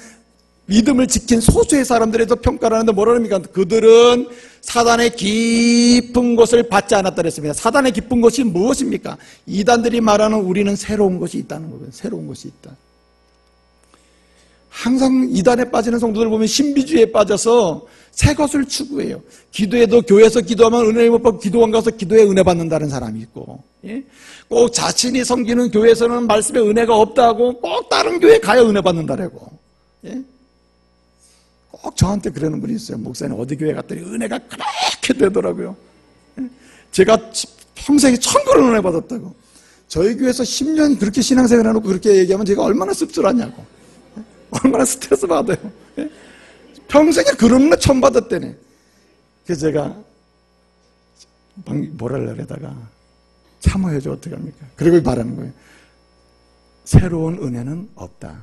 믿음을 지킨 소수의 사람들에도 평가를 하는데 뭐라 합니까? 그들은 사단의 깊은 것을 받지 않았다 그랬습니다. 사단의 깊은 것이 무엇입니까? 이단들이 말하는 우리는 새로운 것이 있다는 거예요. 새로운 것이 있다. 항상 이단에 빠지는 성도들 보면 신비주의에 빠져서 새 것을 추구해요. 기도해도 교회에서 기도하면 은혜 못 받고 기도원 가서 기도에 은혜 받는다는 사람이 있고, 꼭 자신이 섬기는 교회에서는 말씀에 은혜가 없다고 꼭 다른 교회 가야 은혜 받는다라고. 꼭 저한테 그러는 분이 있어요. 목사님 어디 교회 갔더니 은혜가 그렇게 되더라고요. 제가 평생에 처음 그런 은혜 받았다고. 저희 교회에서 10년 그렇게 신앙생활 해놓고 그렇게 얘기하면 제가 얼마나 씁쓸하냐고, 얼마나 스트레스 받아요. 평생에 그런 은혜 처음 받았대네. 그래서 제가 뭐라 그러다가 참아야죠. 어떡합니까? 그리고 말하는 거예요. 새로운 은혜는 없다.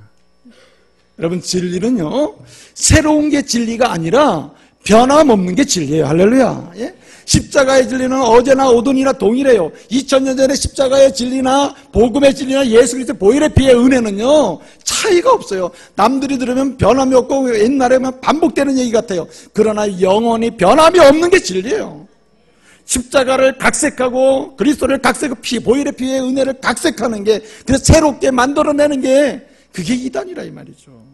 여러분, 진리는요 새로운 게 진리가 아니라 변함없는 게 진리예요. 할렐루야. 십자가의 진리는 어제나 오늘이나 동일해요. 2000년 전에 십자가의 진리나 복음의 진리나 예수 그리스도의 보혈의 피의 은혜는요 차이가 없어요. 남들이 들으면 변함이 없고 옛날에만 반복되는 얘기 같아요. 그러나 영원히 변함이 없는 게 진리예요. 십자가를 각색하고 그리스도를 각색하고 보혈의 피의 은혜를 각색하는 게, 그래서 새롭게 만들어내는 게 그게 이단이라 이 말이죠.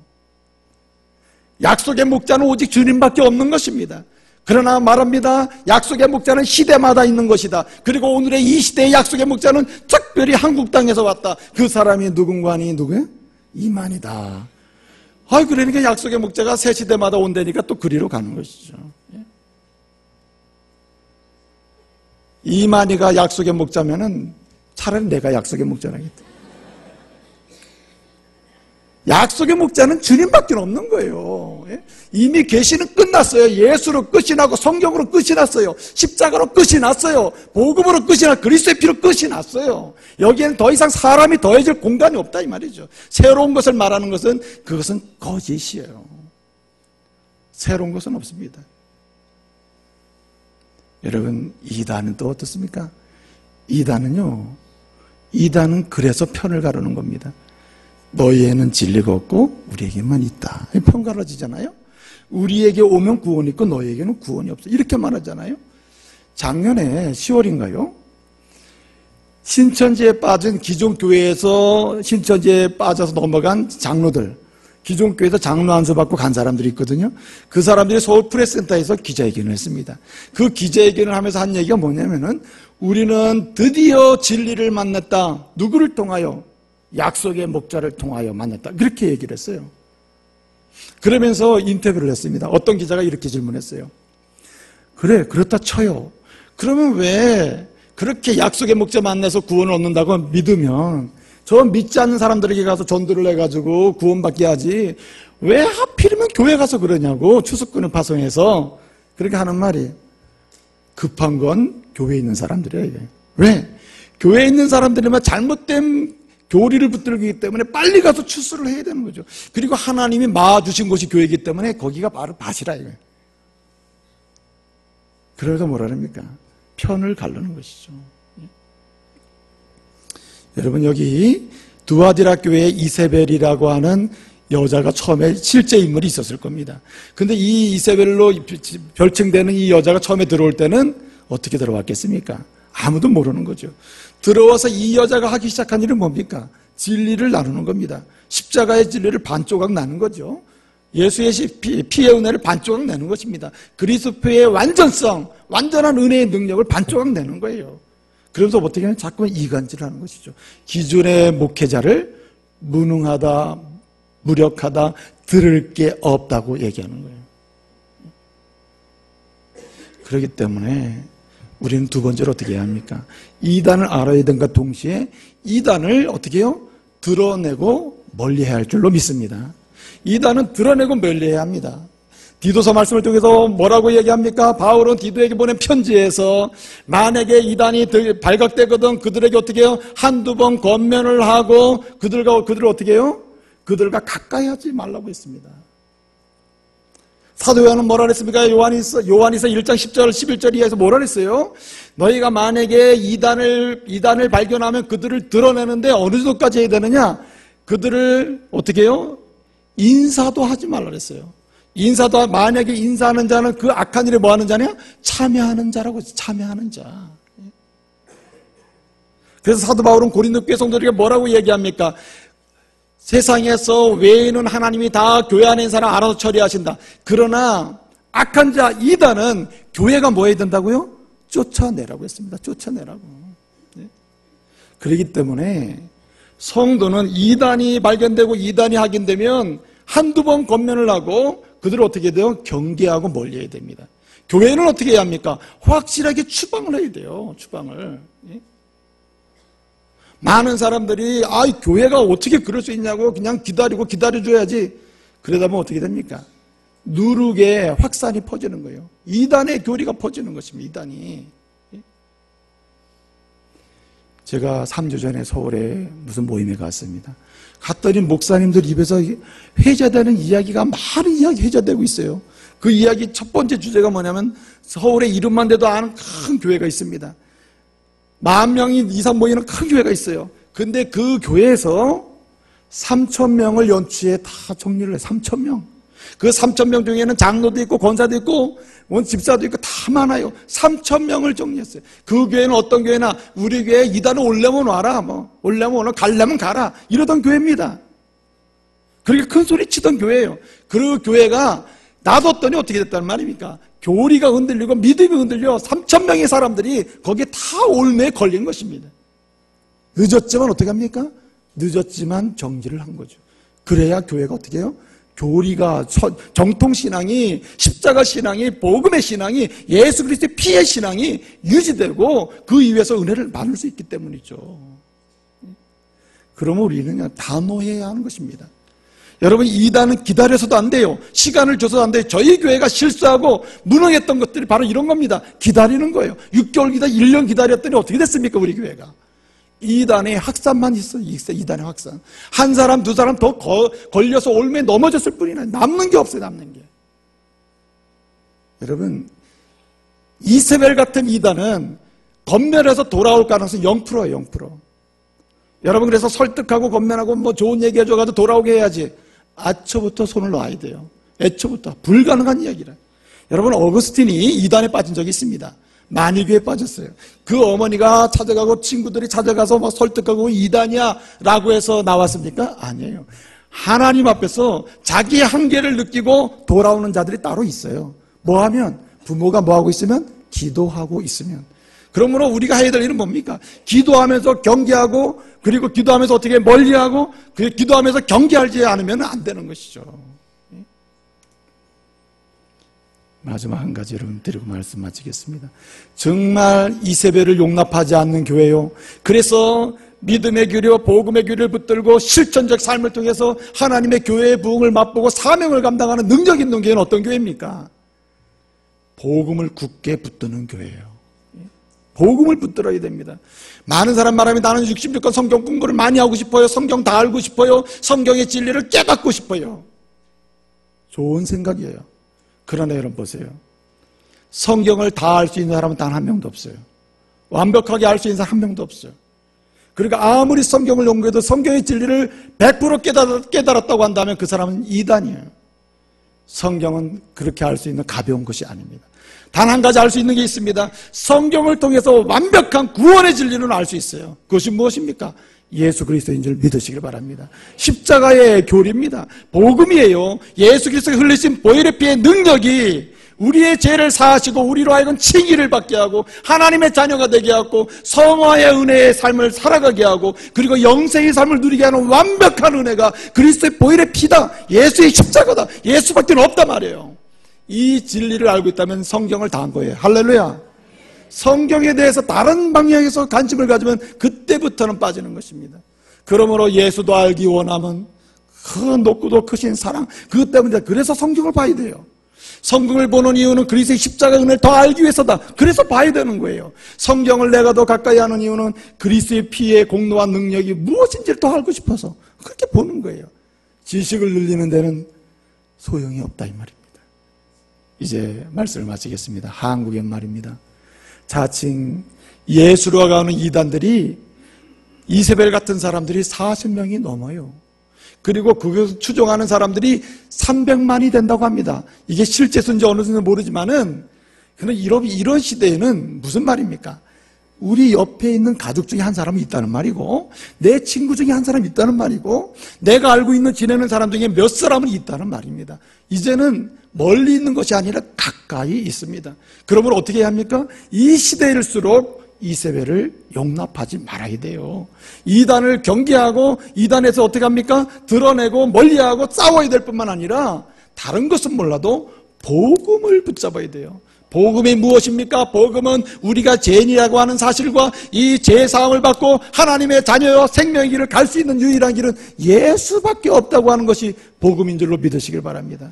약속의 목자는 오직 주님밖에 없는 것입니다. 그러나 말합니다. 약속의 목자는 시대마다 있는 것이다. 그리고 오늘의 이 시대의 약속의 목자는 특별히 한국 땅에서 왔다. 그 사람이 누군가 하니 누구야? 이만희다. 그러니까 약속의 목자가 새 시대마다 온다니까 또 그리로 가는 것이죠. 이만희가 약속의 목자면은 차라리 내가 약속의 목자라겠다. 약속의 목자는 주님밖에 없는 거예요. 이미 계시는 끝났어요. 예수로 끝이 나고 성경으로 끝이 났어요. 십자가로 끝이 났어요. 복음으로 끝이 났어요. 그리스도의 피로 끝이 났어요. 여기에는 더 이상 사람이 더해질 공간이 없다 이 말이죠. 새로운 것을 말하는 것은 그것은 거짓이에요. 새로운 것은 없습니다. 여러분, 이단은 또 어떻습니까? 이단은 그래서 편을 가르는 겁니다. 너희에는 진리가 없고 우리에게만 있다. 편 갈라지잖아요. 우리에게 오면 구원이 있고 너희에게는 구원이 없어. 이렇게 말하잖아요. 작년에 10월인가요? 신천지에 빠진 기존 교회에서 신천지에 빠져서 넘어간 장로들, 기존 교회에서 장로 안수 받고 간 사람들이 있거든요. 그 사람들이 서울 프레스센터에서 기자회견을 했습니다. 그 기자회견을 하면서 한 얘기가 뭐냐면은 우리는 드디어 진리를 만났다. 누구를 통하여? 약속의 목자를 통하여 만났다. 그렇게 얘기를 했어요. 그러면서 인터뷰를 했습니다. 어떤 기자가 이렇게 질문했어요. 그래, 그렇다 쳐요. 그러면 왜 그렇게 약속의 목자 만나서 구원을 얻는다고 믿으면 저 믿지 않는 사람들에게 가서 전도를 해가지고 구원받게 하지 왜 하필이면 교회 가서 그러냐고. 추수꾼을 파송해서 그렇게 하는 말이 급한 건 교회에 있는 사람들이에요. 이게. 왜? 교회에 있는 사람들이면 잘못된 교리를 붙들기 때문에 빨리 가서 추수를 해야 되는 거죠. 그리고 하나님이 마주신 곳이 교회이기 때문에 거기가 바로 밭이라 이거예요. 그래서 뭐라 합니까? 편을 가르는 것이죠. 여러분, 여기 두아디라 교회에 이세벨이라고 하는 여자가 처음에 실제 인물이 있었을 겁니다. 근데 이 이세벨로 별칭되는 이 여자가 처음에 들어올 때는 어떻게 들어왔겠습니까? 아무도 모르는 거죠. 들어와서 이 여자가 하기 시작한 일은 뭡니까? 진리를 나누는 겁니다. 십자가의 진리를 반조각 나눈 거죠. 예수의 피의 은혜를 반조각 내는 것입니다. 그리스도의 완전성, 완전한 은혜의 능력을 반조각 내는 거예요. 그러면서 어떻게 하면 자꾸 이간질을 하는 것이죠. 기존의 목회자를 무능하다, 무력하다, 들을 게 없다고 얘기하는 거예요. 그렇기 때문에 우리는 두 번째로 어떻게 해야 합니까? 이단을 알아야 된과 동시에 이단을 어떻게 해요? 드러내고 멀리해야 할 줄로 믿습니다. 이단은 드러내고 멀리해야 합니다. 디도서 말씀을 통해서 뭐라고 얘기합니까? 바울은 디도에게 보낸 편지에서 만약에 이단이 발각되거든 그들에게 어떻게 해요? 한두 번 권면을 하고 그들을 어떻게 해요? 그들과 가까이 하지 말라고 했습니다. 사도 요한은 뭐라 그랬습니까? 요한이서 1장 10절 11절 이하에서 뭐라 그랬어요? 너희가 만약에 이단을 발견하면 그들을 드러내는데 어느 정도까지 해야 되느냐? 그들을 어떻게 해요? 인사도 하지 말라 그랬어요. 인사도, 만약에 인사하는 자는 그 악한 일에 뭐 하는 자냐? 참여하는 자라고 했어요. 참여하는 자. 그래서 사도 바울은 고린도 교회 성도들에게 뭐라고 얘기합니까? 세상에서 외에는 하나님이 다 교회 안에 있는 사람 알아서 처리하신다. 그러나 악한 자 이단은 교회가 뭐 해야 된다고요? 쫓아내라고 했습니다. 쫓아내라고. 네? 그렇기 때문에 성도는 이단이 발견되고 이단이 확인되면 한두 번 권면을 하고 그들을 어떻게 돼요? 경계하고 멀리해야 됩니다. 교회는 어떻게 해야 합니까? 확실하게 추방을 해야 돼요. 추방을. 예? 많은 사람들이 교회가 어떻게 그럴 수 있냐고 그냥 기다려줘야지. 그러다 보면 어떻게 됩니까? 누르게 확산이 퍼지는 거예요. 이단의 교리가 퍼지는 것입니다. 이단이. 제가 3주 전에 서울에 무슨 모임에 갔습니다. 갔더니 목사님들 입에서 회자되는 이야기가 많은 이야기 회자되고 있어요. 그 이야기 첫 번째 주제가 뭐냐면 서울에 이름만 대도 아는 큰 교회가 있습니다. 10,000명이 이상 모이는 큰 교회가 있어요. 근데 그 교회에서 3,000명을 연초에 다 정리를 해요. 3,000명. 그 3,000명 중에는 장로도 있고 권사도 있고 집사도 있고 다 많아요. 3,000명을 정리했어요. 그 교회는 어떤 교회나 우리 교회 이단을 올려면 와라, 올려면 오라, 가려면 가라 이러던 교회입니다. 그렇게 큰 소리 치던 교회예요. 그 교회가 놔뒀더니 어떻게 됐다는 말입니까? 교리가 흔들리고 믿음이 흔들려 3,000명의 사람들이 거기에 다 올매에 걸린 것입니다. 늦었지만 어떻게 합니까? 늦었지만 정지를 한 거죠. 그래야 교회가 어떻게 해요? 교리가, 정통신앙이, 십자가신앙이, 복음의 신앙이, 예수 그리스도의 피의 신앙이 유지되고 그 이후에서 은혜를 나눌 수 있기 때문이죠. 그러면 우리는 그냥 단호해야 하는 것입니다. 여러분, 이단은 기다려서도 안 돼요. 시간을 줘서도 안 돼요. 저희 교회가 실수하고 무능했던 것들이 바로 이런 겁니다. 기다리는 거예요. 6개월 1년 기다렸더니 어떻게 됐습니까? 우리 교회가. 이단의 확산만 있어요. 이단의 확산. 한 사람, 두 사람 더 걸려서 올매에 넘어졌을 뿐이나 남는 게 없어요. 남는 게. 여러분, 이세벨 같은 이단은 건멸해서 돌아올 가능성이 0%예요. 0%. 여러분, 그래서 설득하고 건면하고 좋은 얘기 해줘가지고 돌아오게 해야지. 애초부터 손을 놔야 돼요. 애초부터. 불가능한 이야기라. 여러분, 어거스틴이 이단에 빠진 적이 있습니다. 만이교에 빠졌어요. 그 어머니가 찾아가고 친구들이 찾아가서 설득하고 이단이야 라고 해서 나왔습니까? 아니에요. 하나님 앞에서 자기의 한계를 느끼고 돌아오는 자들이 따로 있어요. 뭐하면? 부모가 뭐하고 있으면? 기도하고 있으면. 그러므로 우리가 해야 될 일은 뭡니까? 기도하면서 경계하고, 그리고 기도하면서 어떻게 멀리하고, 기도하면서 경계하지 않으면 안 되는 것이죠. 마지막 한 가지 여러분 드리고 말씀 마치겠습니다. 정말 이세벨을 용납하지 않는 교회요. 그래서 믿음의 교리와 복음의 교리를 붙들고 실천적 삶을 통해서 하나님의 교회의 부흥을 맛보고 사명을 감당하는 능력 있는 교회는 어떤 교회입니까? 복음을 굳게 붙드는 교회예요. 복음을 붙들어야 됩니다. 많은 사람 말하면 나는 66권 성경 공부를 많이 하고 싶어요. 성경 다 알고 싶어요. 성경의 진리를 깨닫고 싶어요. 좋은 생각이에요. 그러나 여러분 보세요. 성경을 다 알 수 있는 사람은 단 한 명도 없어요. 완벽하게 알 수 있는 사람 한 명도 없어요. 그러니까 아무리 성경을 연구해도 성경의 진리를 100% 깨달았다고 한다면 그 사람은 이단이에요. 성경은 그렇게 알 수 있는 가벼운 것이 아닙니다. 단 한 가지 알 수 있는 게 있습니다. 성경을 통해서 완벽한 구원의 진리는 알 수 있어요. 그것이 무엇입니까? 예수 그리스도인 줄 믿으시길 바랍니다. 십자가의 교리입니다. 복음이에요. 예수 그리스도가 흘리신 보혈의 피의 능력이 우리의 죄를 사하시고 우리로 하여금 칭의를 받게 하고 하나님의 자녀가 되게 하고 성화의 은혜의 삶을 살아가게 하고 그리고 영생의 삶을 누리게 하는 완벽한 은혜가 그리스도의 보혈의 피다. 예수의 십자가다. 예수밖에 없단 말이에요. 이 진리를 알고 있다면 성경을 다 한 거예요. 할렐루야. 성경에 대해서 다른 방향에서 관심을 가지면 그때부터는 빠지는 것입니다. 그러므로 예수도 알기 원하면 그 높고도 크신 사랑, 그것 때문에 그래서 성경을 봐야 돼요. 성경을 보는 이유는 그리스도의 십자가 은혜를 더 알기 위해서다. 그래서 봐야 되는 거예요. 성경을 내가 더 가까이 하는 이유는 그리스도의 피의 공로와 능력이 무엇인지를 더 알고 싶어서 그렇게 보는 거예요. 지식을 늘리는 데는 소용이 없다 이 말입니다. 이제 말씀을 마치겠습니다. 한국의 말입니다. 자칭 예수로 가는 이단들이 이세벨 같은 사람들이 40명이 넘어요. 그리고 그것을 추종하는 사람들이 300만이 된다고 합니다. 이게 실제 수인지 어느 수인지 모르지만은 그냥 이런 시대에는 무슨 말입니까? 우리 옆에 있는 가족 중에 한 사람이 있다는 말이고 내 친구 중에 한 사람이 있다는 말이고 내가 알고 있는 지내는 사람 중에 몇 사람은 있다는 말입니다. 이제는 멀리 있는 것이 아니라 가까이 있습니다. 그러면 어떻게 해야 합니까? 이 시대일수록 이세벨을 용납하지 말아야 돼요. 이단을 경계하고 이단에서 어떻게 합니까? 드러내고 멀리하고 싸워야 될 뿐만 아니라 다른 것은 몰라도 복음을 붙잡아야 돼요. 복음이 무엇입니까? 복음은 우리가 죄인이라고 하는 사실과 이 죄사함을 받고 하나님의 자녀와 생명의 길을 갈 수 있는 유일한 길은 예수밖에 없다고 하는 것이 복음인 줄로 믿으시길 바랍니다.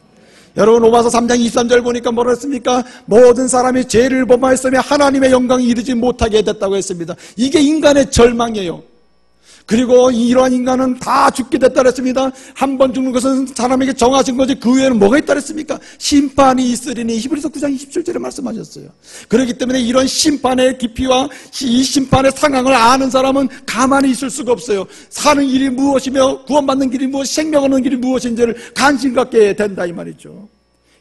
여러분 로마서 3장 23절 보니까 뭐라 했습니까? 모든 사람이 죄를 범하였으며 하나님의 영광이 이르지 못하게 됐다고 했습니다. 이게 인간의 절망이에요. 그리고 이러한 인간은 다 죽게 됐다 그랬습니다. 한 번 죽는 것은 사람에게 정하신 거지 그 외에는 뭐가 있다 그랬습니까? 심판이 있으리니 히브리서 9장 27절에 말씀하셨어요. 그렇기 때문에 이런 심판의 깊이와 이 심판의 상황을 아는 사람은 가만히 있을 수가 없어요. 사는 길이 무엇이며 구원받는 길이 무엇, 생명 얻는 길이 무엇인지를 관심 갖게 된다 이 말이죠.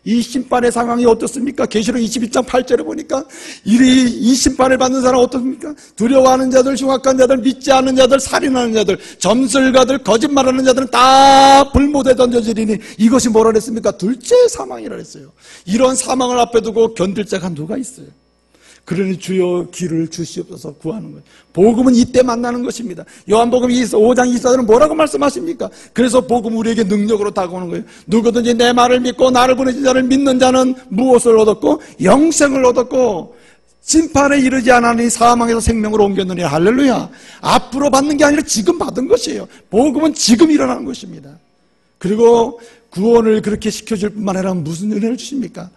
이 심판의 상황이 어떻습니까? 계시록 22장 8절에 보니까 이 심판을 받는 사람은 어떻습니까? 두려워하는 자들, 흉악한 자들, 믿지 않는 자들, 살인하는 자들, 점술가들, 거짓말하는 자들은 다 불못에 던져지리니 이것이 뭐라 그랬습니까? 둘째 사망이라 그랬어요. 이런 사망을 앞에 두고 견딜 자가 누가 있어요? 그러니 주여 길을 주시옵소서 구하는 거예요. 복음은 이때 만나는 것입니다. 요한복음 5장 24절은 뭐라고 말씀하십니까? 그래서 복음 우리에게 능력으로 다가오는 거예요. 누구든지 내 말을 믿고 나를 보내신 자를 믿는 자는 무엇을 얻었고 영생을 얻었고 심판에 이르지 않으니 사망에서 생명으로 옮겼느니 할렐루야. 앞으로 받는 게 아니라 지금 받은 것이에요. 복음은 지금 일어나는 것입니다. 그리고 구원을 그렇게 시켜줄 뿐만 아니라 무슨 은혜를 주십니까?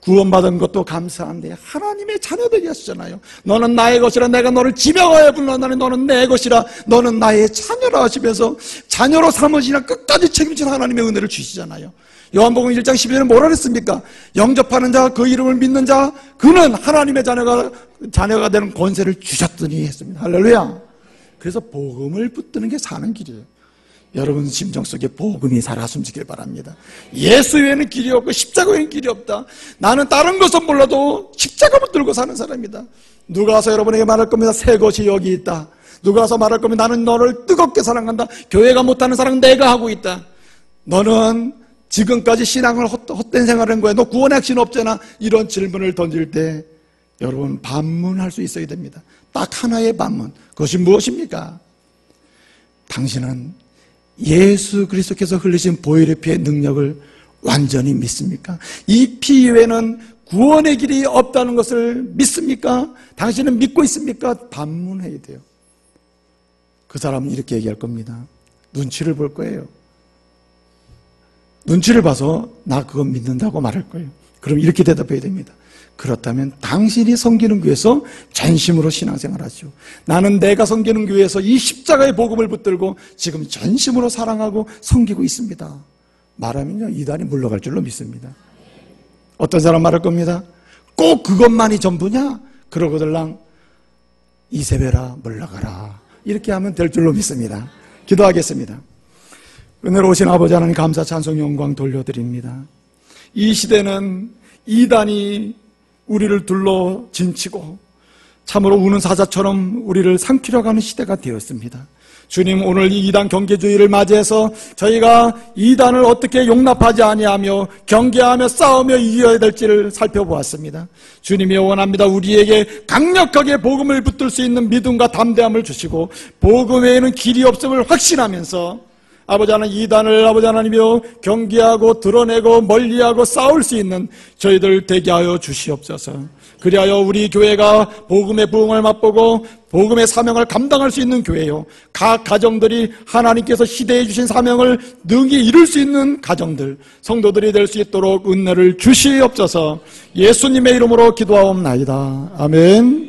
구원받은 것도 감사한데 하나님의 자녀되게 하시잖아요. 너는 나의 것이라 내가 너를 지명하여 불렀나니 너는 내 것이라 너는 나의 자녀라 하시면서 자녀로 삼으시나 끝까지 책임진 하나님의 은혜를 주시잖아요. 요한복음 1장 12절에 뭐라 그랬습니까? 영접하는 자, 그 이름을 믿는 자, 그는 하나님의 자녀가 되는 권세를 주셨더니 했습니다. 할렐루야. 그래서 복음을 붙드는 게 사는 길이에요. 여러분 심정 속에 복음이 살아 숨지길 바랍니다. 예수 외에는 길이 없고 십자가 외에는 길이 없다. 나는 다른 것은 몰라도 십자가 붙들고 사는 사람이다. 누가 와서 여러분에게 말할 겁니다. 새 것이 여기 있다. 누가 와서 말할 겁니다. 나는 너를 뜨겁게 사랑한다. 교회가 못하는 사랑은 내가 하고 있다. 너는 지금까지 신앙을 헛된 생활을 한 거야. 너 구원의 확신 없잖아. 이런 질문을 던질 때 여러분 반문할 수 있어야 됩니다. 딱 하나의 반문. 그것이 무엇입니까? 당신은 예수 그리스도께서 흘리신 보혈의 피의 능력을 완전히 믿습니까? 이 피 외에는 구원의 길이 없다는 것을 믿습니까? 당신은 믿고 있습니까? 반문해야 돼요. 그 사람은 이렇게 얘기할 겁니다. 눈치를 볼 거예요. 눈치를 봐서 나 그거 믿는다고 말할 거예요. 그럼 이렇게 대답해야 됩니다. 그렇다면 당신이 섬기는 교회에서 전심으로 신앙생활하죠. 나는 내가 섬기는 교회에서 이 십자가의 복음을 붙들고 지금 전심으로 사랑하고 섬기고 있습니다. 말하면요 이단이 물러갈 줄로 믿습니다. 어떤 사람 말할 겁니다. 꼭 그것만이 전부냐? 그러고들랑 이세벨아 물러가라. 이렇게 하면 될 줄로 믿습니다. 기도하겠습니다. 은혜로우신 아버지 하나님 감사 찬송 영광 돌려드립니다. 이 시대는 이단이 우리를 둘러 진치고 참으로 우는 사자처럼 우리를 삼키려고 하는 시대가 되었습니다. 주님, 오늘 이 이단 경계주의를 맞이해서 저희가 이단을 어떻게 용납하지 아니하며 경계하며 싸우며 이겨야 될지를 살펴보았습니다. 주님이 원합니다. 우리에게 강력하게 복음을 붙들 수 있는 믿음과 담대함을 주시고 복음 외에는 길이 없음을 확신하면서 아버지 하나님 이단을 아버지 하나님이여 경계하고 드러내고 멀리하고 싸울 수 있는 저희들 되게 하여 주시옵소서. 그리하여 우리 교회가 복음의 부흥을 맛보고 복음의 사명을 감당할 수 있는 교회요, 각 가정들이 하나님께서 시대해 주신 사명을 능히 이룰 수 있는 가정들, 성도들이 될 수 있도록 은혜를 주시옵소서. 예수님의 이름으로 기도하옵나이다. 아멘.